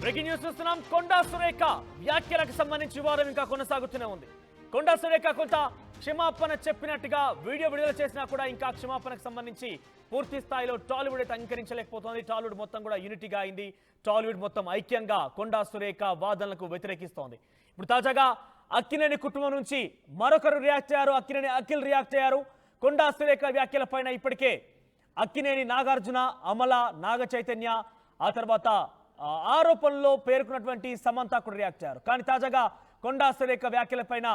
Breaking news చూస్తున్నాం. కొండా సురేఖ వ్యాఖ్యలకు సంబంధించి వివాదం ఇంకా కొనసాగుతూనే ఉంది. కొండా సురేఖ కొంత క్షమాపణ చెప్పినట్టుగా వీడియో విడుదల చేసినా కూడా ఇంకా క్షమాపణకు సంబంధించి పూర్తి స్థాయిలో టాలీవుడ్ అయితే అంగీకరించలేకపోతుంది. టాలీవుడ్ మొత్తం కూడా యూనిటీగా అయింది. టాలీవుడ్ మొత్తం ఐక్యంగా కొండా సురేఖ వాదనలకు వ్యతిరేకిస్తోంది. ఇప్పుడు తాజాగా అక్కినేని కుటుంబం నుంచి మరొకరు రియాక్ట్ అయ్యారు. అక్కినేని అఖిల్ రియాక్ట్ అయ్యారు. కొండా సురేఖ వ్యాఖ్యలపైన ఇప్పటికే అక్కినేని నాగార్జున, అమల, నాగ చైతన్య, ఆ తర్వాత ఆరోపణలో పేర్కొన్నటువంటి సమంత కూడా రియాక్ట్ అయ్యారు. కానీ తాజాగా కొండా సురేఖ వ్యాఖ్యలపైన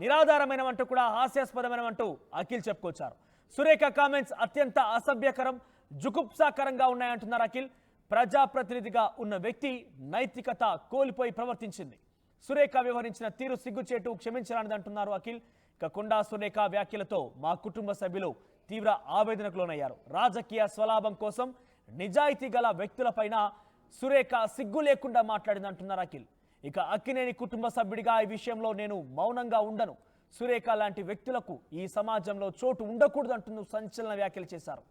నిరాధారమైనవంటూ కూడా హాస్యాస్పదమైనవంటూ అఖిల్ చెప్పుకొచ్చారు. సురేఖ కామెంట్స్ అత్యంత అసభ్యకరం, జుగుప్సాకరంగా ఉన్నాయంటున్నారు అఖిల్. ప్రజాప్రతినిధిగా ఉన్న వ్యక్తి నైతికత కోల్పోయి ప్రవర్తించింది. సురేఖ వ్యవహరించిన తీరు సిగ్గుచేటు, క్షమించరానిదంటున్నారు అఖిల్. ఇక కొండా సురేఖ వ్యాఖ్యలతో మా కుటుంబ సభ్యులు తీవ్ర ఆవేదనకు లోనయ్యారు. రాజకీయ స్వలాభం కోసం నిజాయితీ గల వ్యక్తులపైన సురేఖ సిగ్గు లేకుండా మాట్లాడిందంటున్నారు అఖిల్. ఇక అక్కినేని కుటుంబ సభ్యుడిగా ఈ విషయంలో నేను మౌనంగా ఉండను. సురేఖ లాంటి వ్యక్తులకు ఈ సమాజంలో చోటు ఉండకూడదు అంటూ సంచలన వ్యాఖ్యలు చేశారు.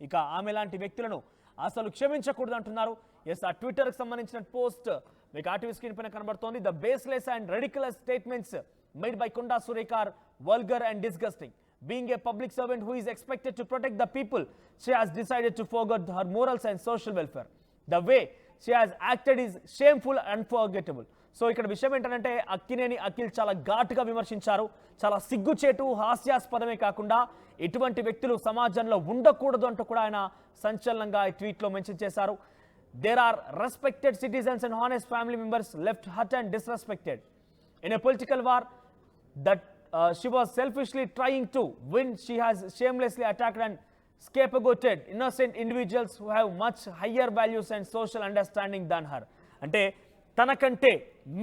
ఇక ఆమె లాంటి వ్యక్తులను అసలు క్షమించకూడదు అంటున్నారు. ఎస్, ఆ ట్విట్టర్కి సంబంధించిన పోస్ట్ మీకు ఆర్టీవీ స్క్రీన్ పైన కనబడుతోంది. The baseless and ridiculous statements made by Konda Surekha are vulgar and disgusting. Being a public servant who is expected to protect the people, she has decided to forget her morals and social welfare. The way she has acted is shameful and unforgettable. So ఇక్కడ విషయం ఏంటంటే అక్కినేని అఖిల్ చాలా ఘాటుగా విమర్శించారు. చాలా సిగ్గుచేటు, హాస్యాస్పదమే కాకుండా ఇటువంటి వ్యక్తులు సమాజంలో ఉండకూడదు అంటూ కూడా ఆయన సంచలనంగా ఈ ట్వీట్లో మెన్షన్ చేశారు. There are respected citizens and honest family members left hurt and disrespected. In a political war that she was selfishly trying to win, she has shamelessly attacked and scapegoated innocent individuals who have much higher values and social understanding than her. అంటే తనకంటే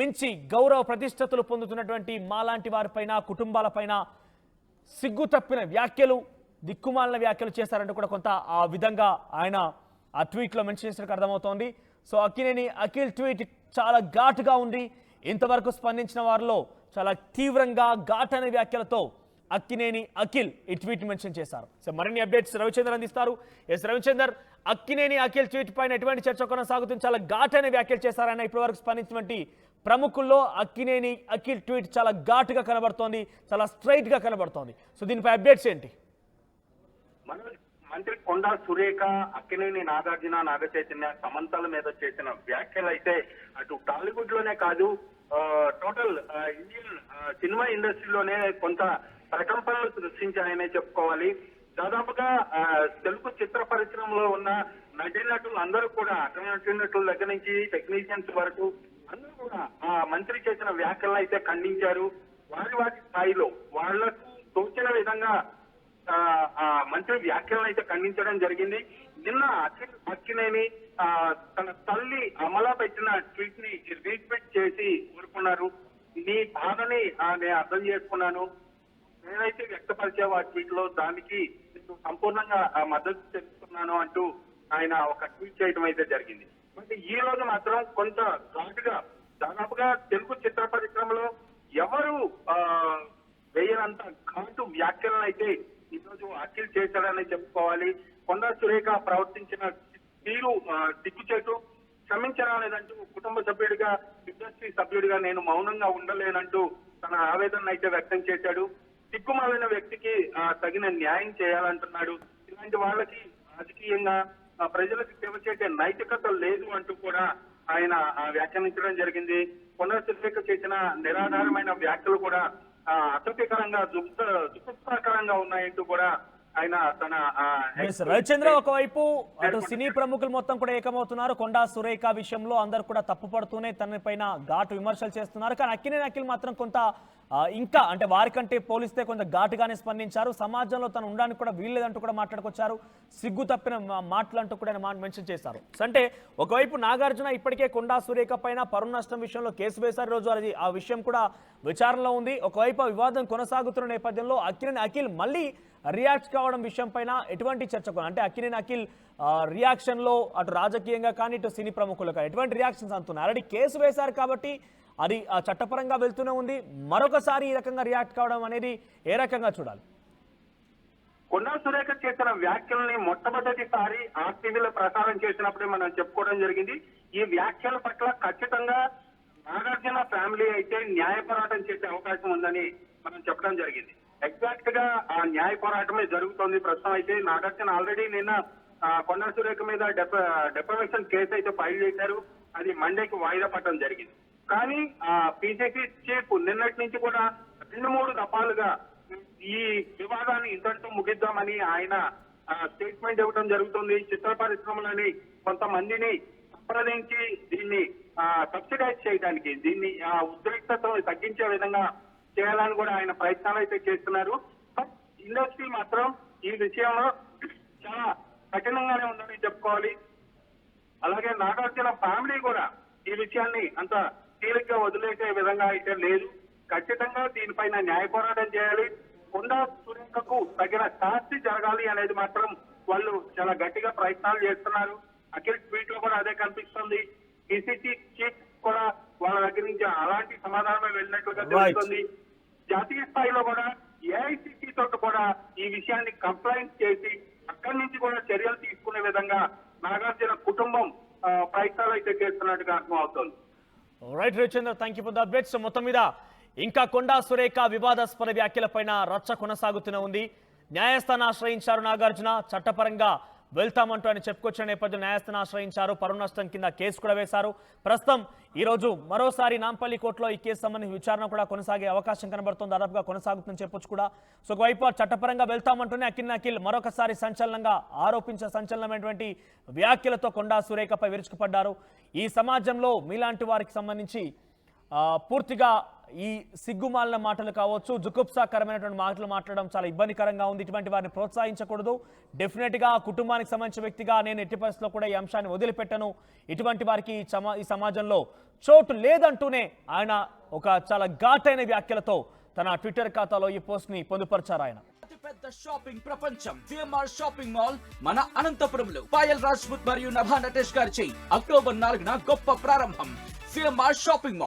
మించి గౌరవ ప్రతిష్టతలు పొందుతున్నటువంటి మాలాంటి వారిపైన, కుటుంబాలపైన సిగ్గు తప్పిన వ్యాఖ్యలు, దిక్కుమాలిన వ్యాఖ్యలు చేశారంటూ కూడా కొంత ఆ విధంగా ఆయన ఆ ట్వీట్లో మెన్షన్ చేసినట్టు అర్థమవుతోంది. సో అక్కినేని అఖిల్ ట్వీట్ చాలా ఘాటుగా ఉంది. ఇంతవరకు స్పందించిన వారిలో చాలా తీవ్రంగా ఘాటైన వ్యాఖ్యలతో అక్కినేని అఖిల్ ఈ ట్వీట్ మెన్షన్ చేశారు. సో మరిన్ని అప్డేట్స్ రవిచంద్ర అందిస్తారు. ఎస్ రవిచందర్, అక్కినేని అఖిల్ ట్వీట్ పైన ఎటువంటి చర్చ కొనసాగుతుంది? చాలా ఘాటైన వ్యాఖ్యలు చేశారన్న ఇప్పటివరకు స్పందించినటువంటి ప్రముఖుల్లో అక్కినేని అఖిల్ ట్వీట్ చాలా ఘాటుగా కనబడుతోంది, చాలా స్ట్రైట్ గా కనబడుతోంది. సో దీనిపై అప్డేట్స్ ఏంటి? మంత్రి కొండా సురేఖ, అక్కినేని నాగార్జున, నాగ చైతన్య, సమంతల మీద చేసిన వ్యాఖ్యలు అయితే అటు టాలీవుడ్ లోనే కాదు, టోటల్ ఇండియన్ సినిమా ఇండస్ట్రీలోనే కొంత ప్రకంపనలు సృష్టించాయనే చెప్పుకోవాలి. దాదాపుగా తెలుగు చిత్ర పరిశ్రమలో ఉన్న నటీనటులు అందరూ కూడా, నటీనటుల దగ్గర నుంచి టెక్నీషియన్స్ వరకు అందరూ కూడా ఆ మంత్రి చేసిన వ్యాఖ్యలను అయితే ఖండించారు. వారి స్థాయిలో వాళ్లకు తోచిన విధంగా మంత్రి వ్యాఖ్యలను అయితే ఖండించడం జరిగింది. నిన్న అక్కినేని తన తల్లి అమల పెట్టిన ట్వీట్ ని రీట్వీట్ చేసి ఊరుకున్నారు. నీ బాధని నేను అర్థం చేసుకున్నాను, నేనైతే వ్యక్తపరిచావు ఆ ట్వీట్ లో, దానికి సంపూర్ణంగా మద్దతు తెలుపుతున్నాను అంటూ ఆయన ఒక ట్వీట్ చేయడం అయితే జరిగింది. మరి ఈ రోజు మాత్రం కొంత ఘాటుగా, దాదాపుగా తెలుగు చిత్ర పరిశ్రమలో ఎవరు వేయనంత ఘాటు వ్యాఖ్యలను అయితే ఈ రోజు అఖిల్ చేశాడని చెప్పుకోవాలి. కొండా సురేఖ ప్రవర్తించిన తీరు సిగ్గుచేటు, క్షమించరాలేదంటూ కుటుంబ సభ్యుడిగా, ఇండస్ట్రీ సభ్యుడిగా నేను మౌనంగా ఉండలేనంటూ తన ఆవేదన అయితే వ్యక్తం చేశాడు. సిగ్గుమాలిన వ్యక్తికి తగిన న్యాయం చేయాలంటున్నాడు. ఇలాంటి వాళ్ళకి రాజకీయంగా ప్రజలకు సేవ చేసే నైతికత లేదు అంటూ కూడా ఆయన వ్యాఖ్యానించడం జరిగింది. కొండా సురేఖ చేసిన నిరాధారమైన వ్యాఖ్యలు కూడా అసభ్యకరంగా, జుగుప్సాకరంగా ఉన్నాయంటూ కూడా ఆయన తన రవిచంద్ర, ఒకవైపు అటు సినీ ప్రముఖులు మొత్తం కూడా ఏకమవుతున్నారు. కొండా సురేఖ విషయంలో అందరు కూడా తప్పు పడుతూనే తన పైన ఘాటు విమర్శలు చేస్తున్నారు. కానీ అక్కినేని అఖిల్ మాత్రం కొంత ఇంకా అంటే వారికంటే పోలిస్తే కొంత ఘాటుగానే స్పందించారు. సమాజంలో తను ఉండడానికి కూడా వీల్లేదంటూ కూడా మాట్లాడుకొచ్చారు. సిగ్గు తప్పిన మాటలు అంటూ కూడా మెన్షన్ చేశారు. అంటే ఒకవైపు నాగార్జున ఇప్పటికే కొండా సురేఖ పైన పరువు నష్టం విషయంలో కేసు వేశారు. రోజు అది ఆ విషయం కూడా విచారణలో ఉంది. ఒకవైపు ఆ వివాదం కొనసాగుతున్న నేపథ్యంలో అక్కినేని అఖిల్ మళ్ళీ రియాక్ట్ కావడం విషయం పైన ఎటువంటి చర్చ, అంటే అక్కినేని అఖిల్ రియాక్షన్ లో అటు రాజకీయంగా కానీ ఇటు సినీ ప్రముఖులు కానీ ఎటువంటి రియాక్షన్స్ అందుతున్నాయి? ఆల్రెడీ కేసు వేశారు కాబట్టి అది చట్టపరంగా వెళ్తూనే ఉంది. మరొకసారి ఈ రకంగా రియాక్ట్ కావడం అనేది ఏ రకంగా చూడాలి? కొండా సురేఖ చేసిన వ్యాఖ్యల్ని మొట్టమొదటిసారి ఆర్టీవీలో ప్రసారం చేసినప్పుడే మనం చెప్పుకోవడం జరిగింది. ఈ వ్యాఖ్యల పట్ల ఖచ్చితంగా నాగార్జున ఫ్యామిలీ అయితే న్యాయ పోరాటం చేసే అవకాశం ఉందని మనం చెప్పడం జరిగింది. ఎగ్జాక్ట్ గా ఆ న్యాయ పోరాటమే జరుగుతోంది. ప్రస్తుతం అయితే నాగార్జున ఆల్రెడీ నిన్న కొండా సురేఖ మీద డెఫమేషన్ కేసు అయితే ఫైల్ చేశారు. అది మండేకి వాయిదా పడడం జరిగింది. కానీ పిసిసి చీఫ్ నిన్నటి నుంచి కూడా 2-3 దఫాలుగా ఈ వివాదాన్ని ఇంతటితో ముగిద్దామని ఆయన స్టేట్మెంట్ ఇవ్వడం జరుగుతుంది. చిత్ర పరిశ్రమలని కొంతమందిని సంప్రదించి దీన్ని సబ్సిడైజ్ చేయడానికి, దీన్ని ఉద్రిక్తతను తగ్గించే విధంగా చేయాలని కూడా ఆయన ప్రయత్నాలు అయితే చేస్తున్నారు. బట్ ఇండస్ట్రీ మాత్రం ఈ విషయంలో చాలా కఠినంగానే ఉందని చెప్పుకోవాలి. అలాగే నాగార్జున ఫ్యామిలీ కూడా ఈ విషయాన్ని అంత తేలిగ్గా వదిలేసే విధంగా అయితే లేదు. ఖచ్చితంగా దీనిపైన న్యాయ పోరాటం చేయాలి. కొండా సురేఖకు తగిన శాస్తి జరగాలి అనేది మాత్రం వాళ్ళు చాలా గట్టిగా ప్రయత్నాలు చేస్తున్నారు. అఖిల్ ట్వీట్ లో కూడా అదే కనిపిస్తుంది. పిసిసి చీఫ్ కూడా వాళ్ళ దగ్గర నుంచి అలాంటి సమాధానం వెళ్ళినట్లుగా తెలుస్తుంది. జాతీయ స్థాయిలో కూడా ఏఐసిసి తోటి కూడా ఈ విషయాన్ని కంప్లైంట్ చేసి అక్కడి నుంచి కూడా చర్యలు తీసుకునే విధంగా నాగార్జున కుటుంబం ప్రయత్నాలు అయితే చేస్తున్నట్టుగా అర్థం అవుతుంది. Right Ravichandra, thank you for the updates. మొత్తం మీద ఇంకా కొండా సురేఖ వివాదాస్పద వ్యాఖ్యలపైన రచ్చ కొనసాగుతూనే ఉంది. న్యాయస్థానం ఆశ్రయించారు నాగార్జున. చట్టపరంగా వెళ్తామంటూ ఆయన చెప్పుకొచ్చిన నేపథ్యంలో న్యాయస్థానం ఆశ్రయించారు. పరువు నష్టం కింద కేసు కూడా వేశారు. ప్రస్తుతం ఈ రోజు మరోసారి నాంపల్లి కోర్టులో ఈ కేసు సంబంధించి విచారణ కూడా కొనసాగే అవకాశం కనబడుతుంది. దాదాపుగా కొనసాగుతుందని చెప్పొచ్చు కూడా. సో ఒకవైపు చట్టపరంగా వెళ్తామంటూనే అఖిల్ మరొకసారి సంచలనంగా ఆరోపించే సంచలనమైనటువంటి వ్యాఖ్యలతో కొండా సురేఖపై విరుచుకుపడ్డారు. ఈ సమాజంలో మీలాంటి వారికి సంబంధించి పూర్తిగా ఈ సిగ్గుమాలిన మాటలు కావచ్చు, జుగుప్సాకరమైనటువంటి మాటలు మాట్లాడడం చాలా ఇబ్బందికరంగా ఉంది. ఇటువంటి వారిని ప్రోత్సహించకూడదు. డెఫినెట్గా కుటుంబానికి సంబంధించిన వ్యక్తిగా నేను ఎట్టి పరిస్థితుల్లో కూడా ఈ అంశాన్ని వదిలిపెట్టను. ఇటువంటి వారికి ఈ సమాజంలో చోటు లేదంటూనే ఆయన ఒక చాలా ఘాటైన వ్యాఖ్యలతో తన ట్విట్టర్ ఖాతాలో ఈ పోస్ట్ ని పొందుపరిచారు. ఆయన పెద్ద షాపింగ్ ప్రపంచం విఎంఆర్ షాపింగ్ మాల్ మన అనంతపురంలో పాయల్ రాజ్పుత్ మరియు నభా నటేష్ గారిచే అక్టోబర్ 4న గొప్ప ప్రారంభం. VMR shopping mall.